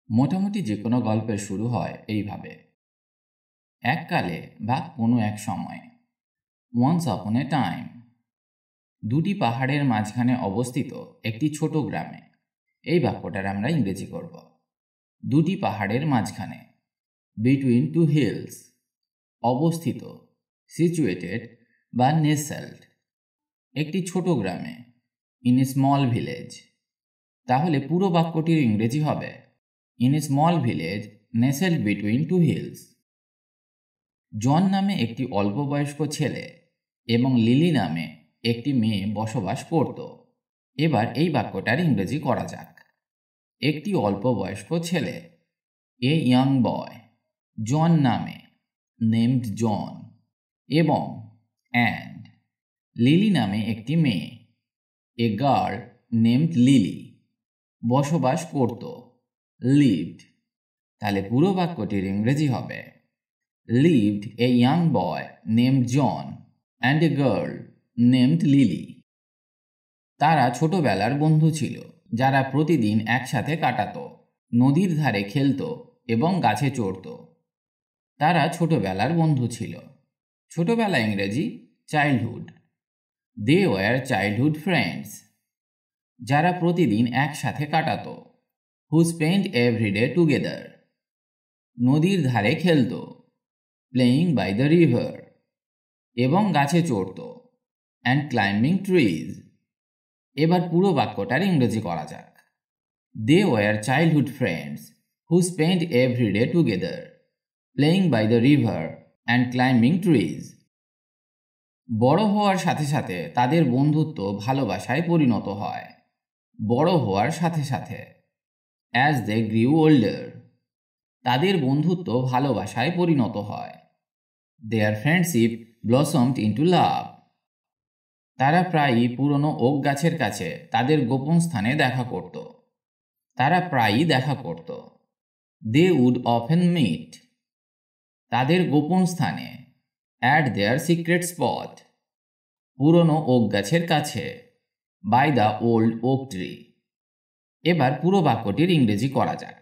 মোটামুটি যে কোনো গল্পের শুরু হয় এইভাবে। এককালে বা কোনো এক সময়ে, ওয়ান্স আপন এ টাইম, দুটি পাহাড়ের মাঝখানে অবস্থিত একটি ছোট গ্রামে। এই বাক্যটার আমরা ইংরেজি করব। দুটি পাহাড়ের মাঝখানে, বিটুইন টু হিলস, অবস্থিত, সিচুয়েটেড বা নেসেলড, একটি ছোট গ্রামে, ইন এ স্মল ভিলেজ। তাহলে পুরো বাক্যটির ইংরেজি হবে in a small village nestled between two hills. John নামে একটি অল্পবয়স্ক ছেলে এবং লিলি নামে একটি মেয়ে বসবাস করত। এবার এই বাক্যটার ইংরেজি করা যাক। একটি অল্পবয়স্ক ছেলে, এ ইয়াং বয়, জন নামে, নেমড জন, এবং অ্যান্ড লিলি নামে একটি মেয়ে, এ গার্ল নেমড লিলি, বসবাস করত, লিভড। তাহলে পুরো বাক্যটির ইংরেজি হবে lived a young boy named John and a girl named Lily. তারা ছোটবেলার বন্ধু ছিল যারা প্রতিদিন একসাথে কাটাতো, নদীর ধারে খেলতো এবং গাছে চড়ত। তারা ছোটবেলার বন্ধু ছিল। ছোটবেলা ইংরেজি childhood. They were childhood friends, যারা প্রতিদিন একসাথে কাটাতো, হু স্পেন্ড এভরিডে টুগেদার, নদীর ধারে খেলতো, প্লেয়িং বাই দ্য রিভার, এবং গাছে চড়ত, অ্যান্ড ক্লাইম্বিং ট্রিজ। এবার পুরো বাক্যটার ইংরেজি করা যাক। They were childhood friends who spend everyday together, playing by the river and climbing trees. বড় হওয়ার সাথে সাথে তাদের বন্ধুত্ব ভালোবাসায় পরিণত হয়। বড় হওয়ার সাথে সাথে, অ্যাজ দে গ্রিউ ওল্ডার, তাদের বন্ধুত্ব ভালোবাসায় পরিণত হয়। দেয়ার ফ্রেন্ডশিপ ব্লসমড ইন্টু লাভ, তারা প্রায়ই পুরনো ওক গাছের কাছে তাদের গোপন স্থানে দেখা করত। তারা প্রায়ই দেখা করত। দে উড অফেন মিট, তাদের গোপন স্থানে, অ্যাট দেয়ার সিক্রেট স্পট, পুরনো ওক গাছের কাছে, by the old oak tree. এবার পুরো বাক্যটির ইংরেজি করা যাক।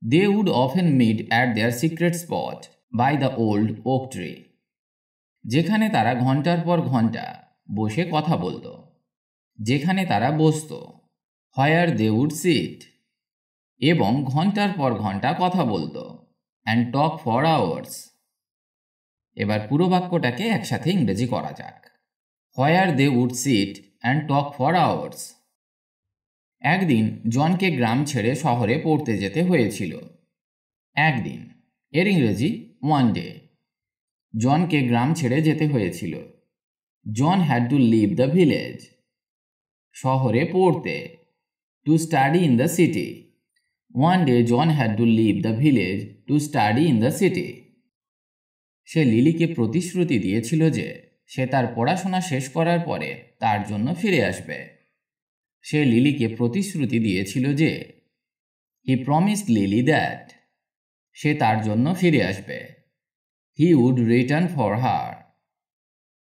They would often meet at their secret spot by the old oak tree, যেখানে তারা ঘন্টার পর ঘন্টা বসে কথা বলত, যেখানে তারা বসত, হোয়ার দে উড সিট, এবং ঘন্টার পর ঘন্টা কথা বলত, অ্যান্ড টক ফর আওয়ার্স। এবার পুরো বাক্যটাকে একসাথে ইংরেজি করা যাক। Where they would sit and talk for hours. একদিন জনকে গ্রাম ছেড়ে শহরে পড়তে যেতে হয়েছিল। একদিন এর ইংরেজি ওয়ান ডে। জনকে গ্রাম ছেড়ে যেতে হয়েছিল। John had to leave the village, শহরে পড়তে, to study in the city. One day John had to leave the village to study in the city. সে লিলিকে প্রতিশ্রুতি দিয়েছিল যে সে তার পড়াশোনা শেষ করার পরে তার জন্য ফিরে আসবে। সে লিলিকে প্রতিশ্রুতি দিয়েছিল যে, হি প্রমিসড লিলি দ্যাট, সে তার জন্য ফিরে আসবে। He would return for her,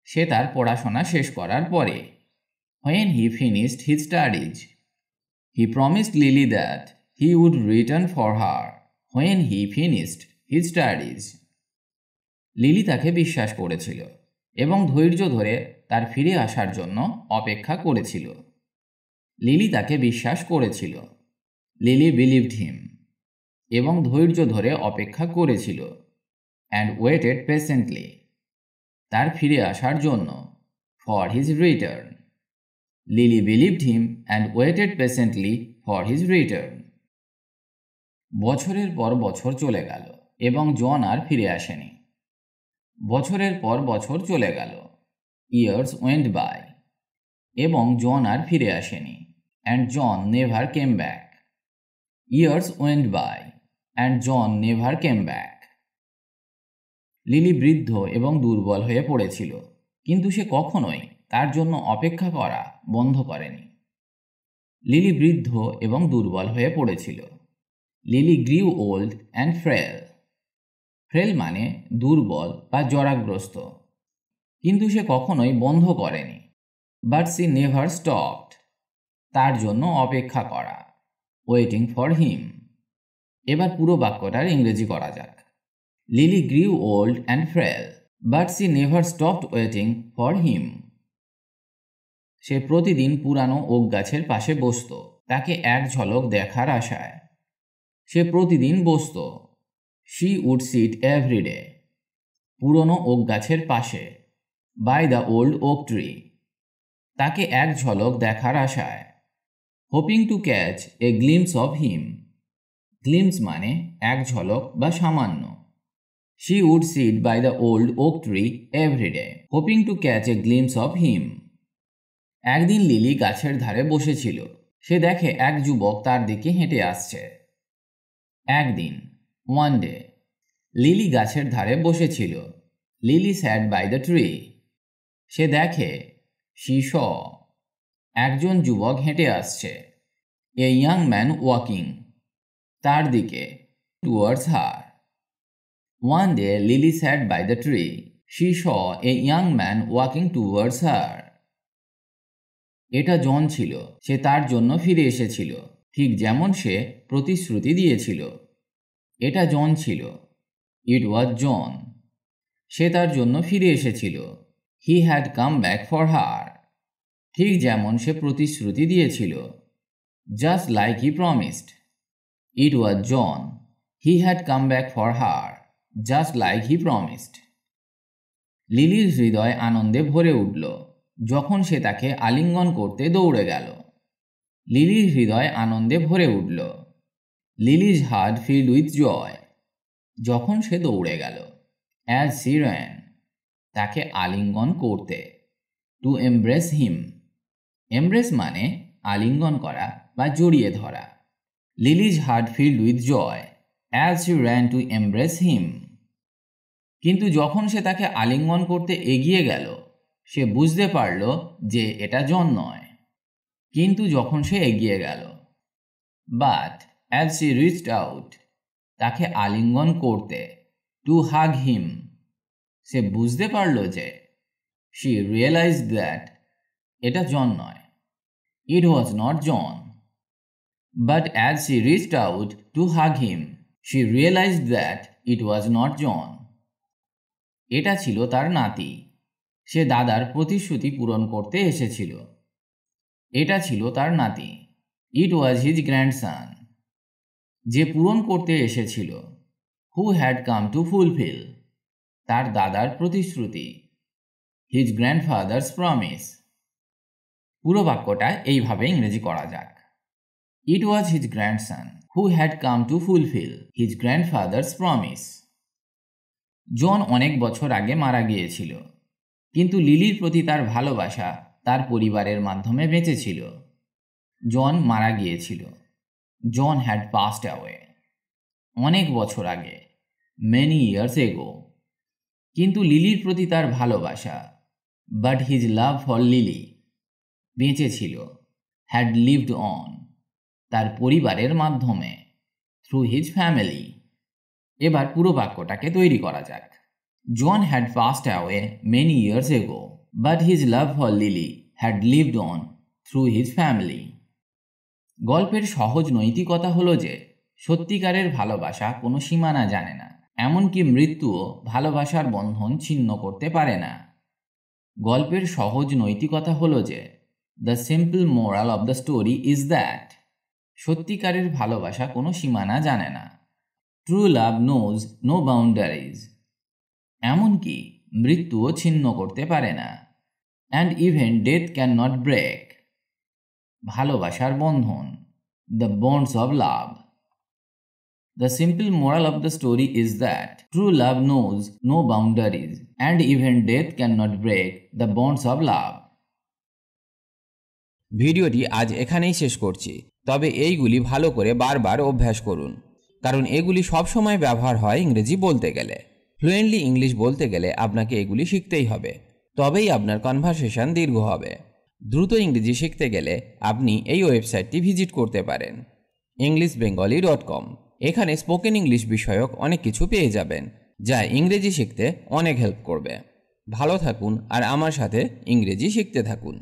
সে তার পড়াশোনা শেষ করার পরে। When he finished his studies, he promised Lily that he would return for her when he finished his studies. Lily তাকে বিশ্বাস করেছিল এবং ধৈর্য ধরে তার ফিরে আসার জন্য অপেক্ষা করেছিল। লিলি তাকে বিশ্বাস করেছিল, লিলি বিলিভড হিম, এবং ধৈর্য ধরে অপেক্ষা করেছিল, অ্যান্ড ওয়েটেড পেশেন্টলি, তার ফিরে আসার জন্য, for his return. Lily believed him and waited patiently for his return. বছরের পর বছর চলে গেল এবং জন আর ফিরে আসেনি। বছরের পর বছর চলে গেল, ইয়ার্স ওয়েন্ট বাই, এবং জন আর ফিরে আসেনি, and John never came back. Years went by and John never came back. Lily বৃদ্ধ এবং দুর্বল হয়ে পড়েছিল, কিন্তু সে কখনোই তার জন্য অপেক্ষা করা বন্ধ করেনি। লিলি বৃদ্ধ এবং দুর্বল হয়ে পড়েছিল। Lily grew old and frail. Frail মানে দুর্বল বা জরাগ্রস্ত, কিন্তু সে কখনোই বন্ধ করেনি। বাট সি নেভার স্টপড, তার জন্য অপেক্ষা করা, ওয়েটিং ফর হিম। এবার পুরো বাক্যটার ইংরেজি করা যাক। Lily grew old and frail, but she never stopped waiting for him. সে প্রতিদিন পুরানো ওক গাছের পাশে বসত, তাকে এক ঝলক দেখার আশায়। সে প্রতিদিন বসত। শি উড সিট এভরিডে, পুরনো ওক গাছের পাশে, by the old oak tree, তাকে এক ঝলক দেখার আশায়। Hoping to catch a glimpse of him, glimpse মানে এক ঝলক বা সামান্য। She would sit by the old oak tree everyday, hoping to catch a glimpse of him. একদিন লিলি গাছের ধারে বসেছিল। সে দেখে এক যুবক তার দিকে হেঁটে আসছে। একদিন, ওয়ান ডে। লিলি গাছের ধারে বসেছিল। Lily sat by the tree. সে দেখে, শি স, একজন যুবক হেঁটে আসছে। এ ইয়াং ম্যান ওয়াকিং, তার দিকে, towards her. One day Lily sat by the tree. She saw a young man walking towards her. এটা জন ছিল। সে তার জন্য ফিরে এসেছিল, ঠিক যেমন সে প্রতিশ্রুতি দিয়েছিল। এটা জন ছিল। ইট ওয়াজ জন। সে তার জন্য ফিরে এসেছিল। He had come back for her, ঠিক যেমন সে প্রতিশ্রুতি দিয়েছিল। Just like he promised. It was John. He had come back for her, just like he promised. লিলির হৃদয় আনন্দে ভরে উঠল যখন সে তাকে আলিঙ্গন করতে দৌড়ে গেল। লিলির হৃদয় আনন্দে ভরে উঠল। লিলিজ হার্ট ফিল্ড উইথ জয়, যখন সে দৌড়ে গেল। অ্যাজ সি র্যান, তাকে আলিঙ্গন করতে। টু এমব্রেস হিম, এমব্রেস মানে আলিঙ্গন করা বা জড়িয়ে ধরা। Lily's heart filled with joy as she ran to embrace him. কিন্তু যখন সে তাকে আলিঙ্গন করতে এগিয়ে গেল, সে বুঝতে পারল যে এটা জন নয়। কিন্তু যখন সে এগিয়ে গেল। But as she reached out, তাকে আলিঙ্গন করতে। টু হাগ হিম, সে বুঝতে পারল যে। শি রিয়েলাইজড দ্যাট, এটা জন নয়। It was not John. But as she reached out to hug him, she realised that it was not John. এটা ছিল তার নাতি। সে দাদার প্রতিশ্রুতি পূরণ করতে এসেছিল। এটা ছিল তার নাতি। ইট ওয়াজ হিজ গ্র্যান্ডসন, যে পূরণ করতে এসেছিল। Who had come to fulfil, তার দাদার প্রতিশ্রুতি। His grandfather's promise. পুরো বাক্যটা এইভাবে ইংরেজি করা যাক। It was his grandson who had come to fulfil his grandfather's promise. John অনেক বছর আগে মারা গিয়েছিল, কিন্তু লিলির প্রতি তার ভালোবাসা তার পরিবারের মাধ্যমে বেঁচেছিল। জন মারা গিয়েছিল। জন হ্যাড পাসড অ্যাওয়ে, অনেক বছর আগে, মেনি ইয়ার্স এগো। কিন্তু লিলির প্রতি তার ভালোবাসা, but his love for Lily, বেঁচে ছিল। হ্যাড লিভড অন, তার পরিবারের মাধ্যমে। Through his family. এবার পুরো বাক্যটাকে তৈরি করা যাক। John had passed away many years ago, but his love for Lily had lived on through his family. গল্পের সহজ নৈতিকতা হলো যে সত্যিকারের ভালোবাসা কোনো সীমানা জানে না, এমনকি মৃত্যুও ভালোবাসার বন্ধন ছিন্ন করতে পারে না। গল্পের সহজ নৈতিকতা হলো যে the simple moral of the story is that, সত্যিকারের ভালোবাসা কোনো সীমানা জানে না। True love knows no boundaries, এমনকি মৃত্যুও ছিন্ন করতে পারে না। And even death can not break, ভালোবাসার বন্ধন। The bonds of love. The simple moral of the story is that true love knows no boundaries and even death cannot break the bonds of love. ভিডিওটি আজ এখানেই শেষ করছি, তবে এইগুলি ভালো করে বারবার অভ্যাস করুন, কারণ এগুলি সব সময় ব্যবহার হয় ইংরেজি বলতে গেলে। ফ্লুয়েন্টলি ইংলিশ বলতে গেলে আপনাকে এগুলি শিখতেই হবে, তবেই আপনার কনভারসেশন দীর্ঘ হবে। দ্রুত ইংরেজি শিখতে গেলে আপনি এই ওয়েবসাইটটি ভিজিট করতে পারেন, englishbengali.com। এখানে স্পোকেন ইংলিশ বিষয়ক অনেক কিছু পেয়ে যাবেন, যা ইংরেজি শিখতে অনেক হেল্প করবে। ভালো থাকুন আর আমার সাথে ইংরেজি শিখতে থাকুন।